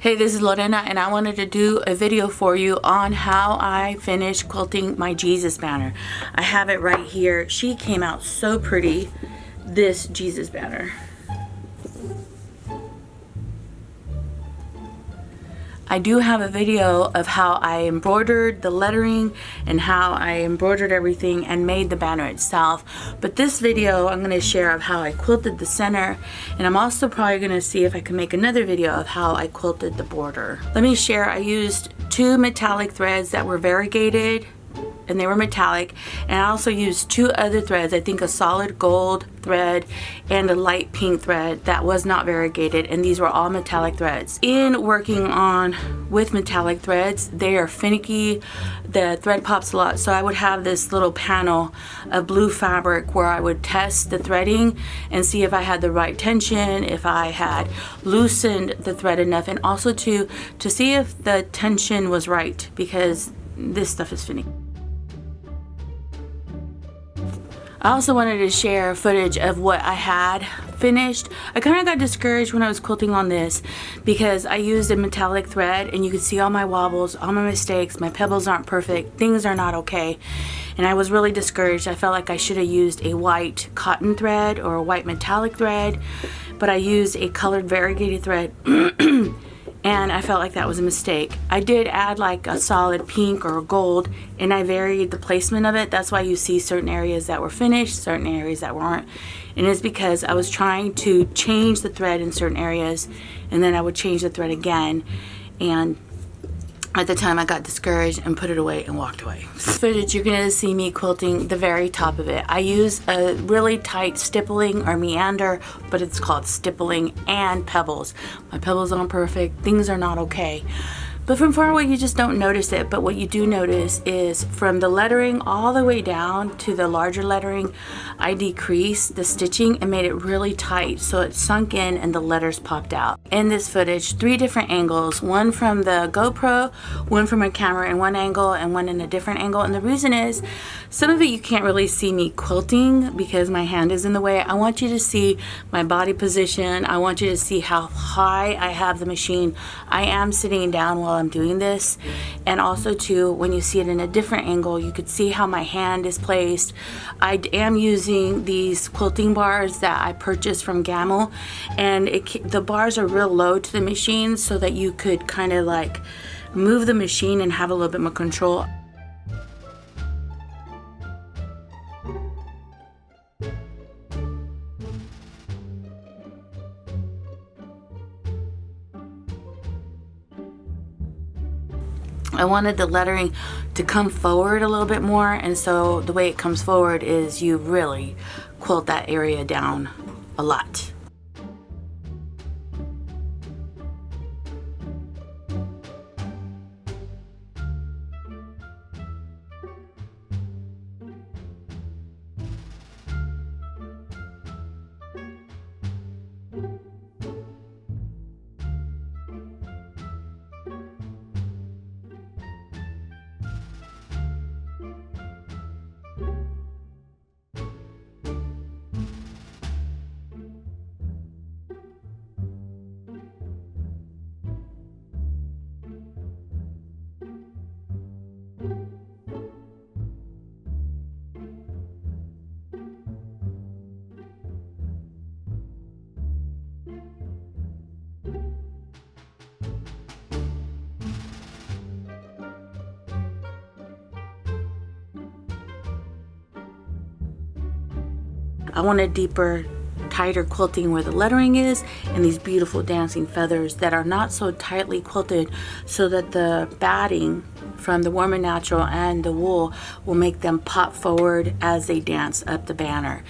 Hey, this is Lorena and I wanted to do a video for you on how I finished quilting my Jesus banner. I have it right here. She came out so pretty, this Jesus banner. I do have a video of how I embroidered the lettering and how I embroidered everything and made the banner itself. But this video I'm going to share of how I quilted the center, and I'm also probably going to see if I can make another video of how I quilted the border. Let me share, I used 2 metallic threads that were variegated and they were metallic, and I also used 2 other threads, I think a solid gold thread and a light pink thread that was not variegated, and these were all metallic threads. In working on with metallic threads, they are finicky, the thread pops a lot, so I would have this little panel of blue fabric where I would test the threading and see if I had the right tension, if I had loosened the thread enough, and also to see if the tension was right, because this stuff is finicky. I also wanted to share footage of what I had finished. I kind of got discouraged when I was quilting on this because I used a metallic thread and you could see all my wobbles, all my mistakes, my pebbles aren't perfect, things are not okay. And I was really discouraged. I felt like I should have used a white cotton thread or a white metallic thread, but I used a colored variegated thread. And I felt like that was a mistake. I did add like a solid pink or gold, and I varied the placement of it. That's why you see certain areas that were finished, certain areas that weren't. And it's because I was trying to change the thread in certain areas, and then I would change the thread again. And at the time I got discouraged and put it away and walked away. This footage, you're gonna see me quilting the very top of it. I use a really tight stippling or meander, but it's called stippling, and pebbles. My pebbles aren't perfect, things are not okay. But from far away you just don't notice it, but what you do notice is from the lettering all the way down to the larger lettering, I decreased the stitching and made it really tight so it sunk in and the letters popped out. In this footage, 3 different angles, one from the GoPro, one from my camera in one angle, and one in a different angle. And the reason is, some of it you can't really see me quilting because my hand is in the way. I want you to see my body position. I want you to see how high I have the machine. I am sitting down while I'm doing this, and also too, when you see it in a different angle, you could see how my hand is placed. I am using these quilting bars that I purchased from Gamel, and the bars are real low to the machine so that you could kind of like move the machine and have a little bit more control. I wanted the lettering to come forward a little bit more, and so the way it comes forward is you really quilt that area down a lot. I want a deeper, tighter quilting where the lettering is, and these beautiful dancing feathers that are not so tightly quilted so that the batting from the warm and natural and the wool will make them pop forward as they dance up the banner.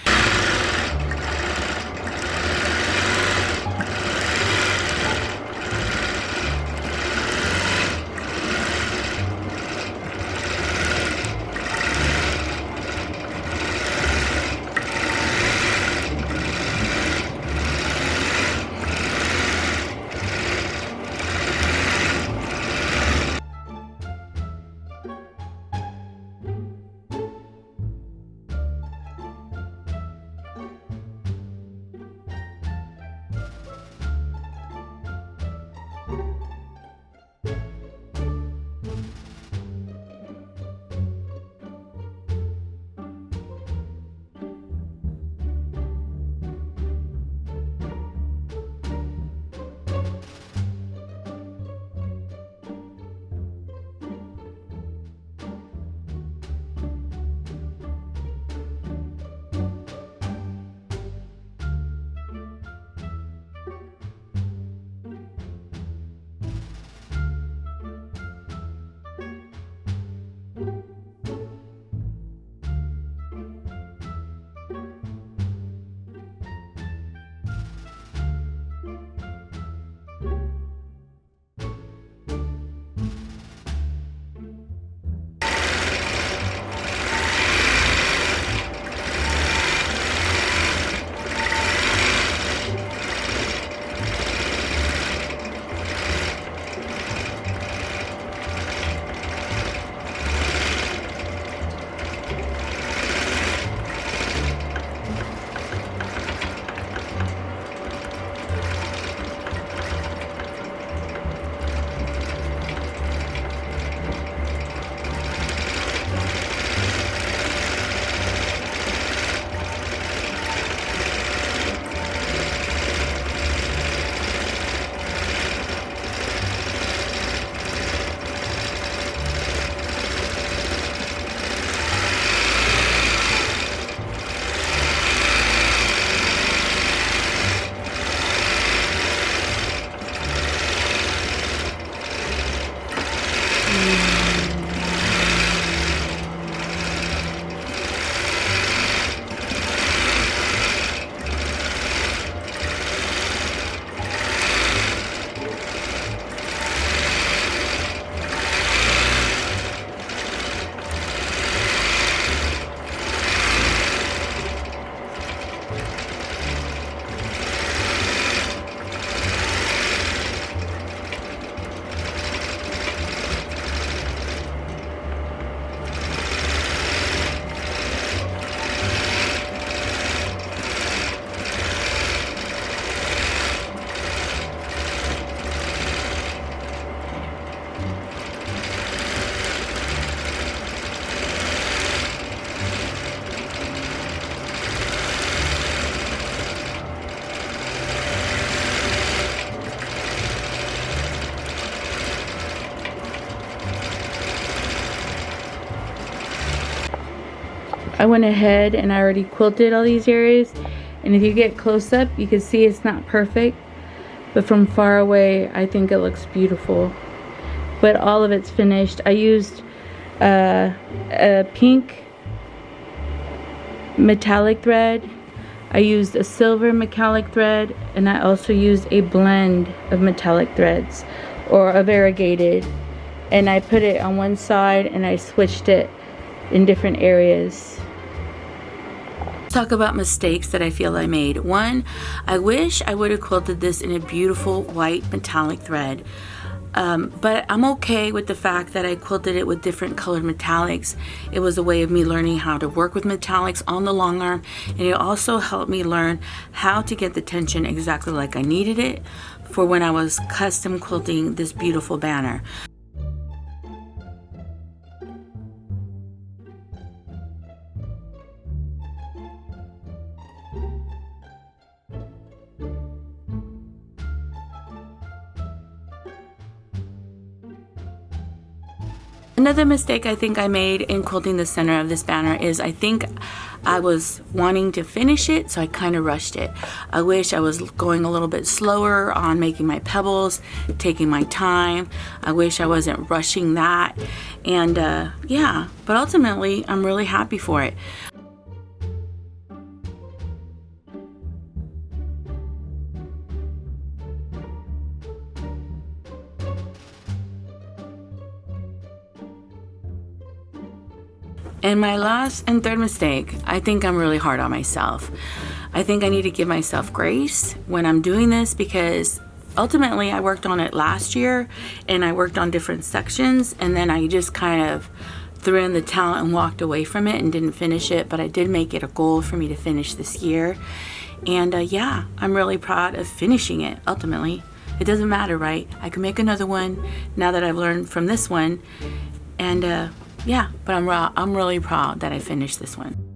I went ahead and I already quilted all these areas, and if you get close up you can see it's not perfect, but from far away I think it looks beautiful. But all of it's finished. I used a pink metallic thread, I used a silver metallic thread, and I also used a blend of metallic threads, or a variegated, and I put it on one side and I switched it in different areas. Let's talk about mistakes that I feel I made. One, I wish I would have quilted this in a beautiful white metallic thread. But I'm okay with the fact that I quilted it with different colored metallics. It was a way of me learning how to work with metallics on the long arm, and it also helped me learn how to get the tension exactly like I needed it for when I was custom quilting this beautiful banner. Another mistake I think I made in quilting the center of this banner is I think I was wanting to finish it, so I kind of rushed it. I wish I was going a little bit slower on making my pebbles, taking my time. I wish I wasn't rushing that. And yeah, but ultimately I'm really happy for it. And my last and third mistake, I think I'm really hard on myself. I think I need to give myself grace when I'm doing this, because ultimately I worked on it last year and I worked on different sections, and then I just kind of threw in the towel and walked away from it and didn't finish it. But I did make it a goal for me to finish this year. And yeah, I'm really proud of finishing it ultimately. It doesn't matter, right? I can make another one now that I've learned from this one. And yeah, but I'm really proud that I finished this one.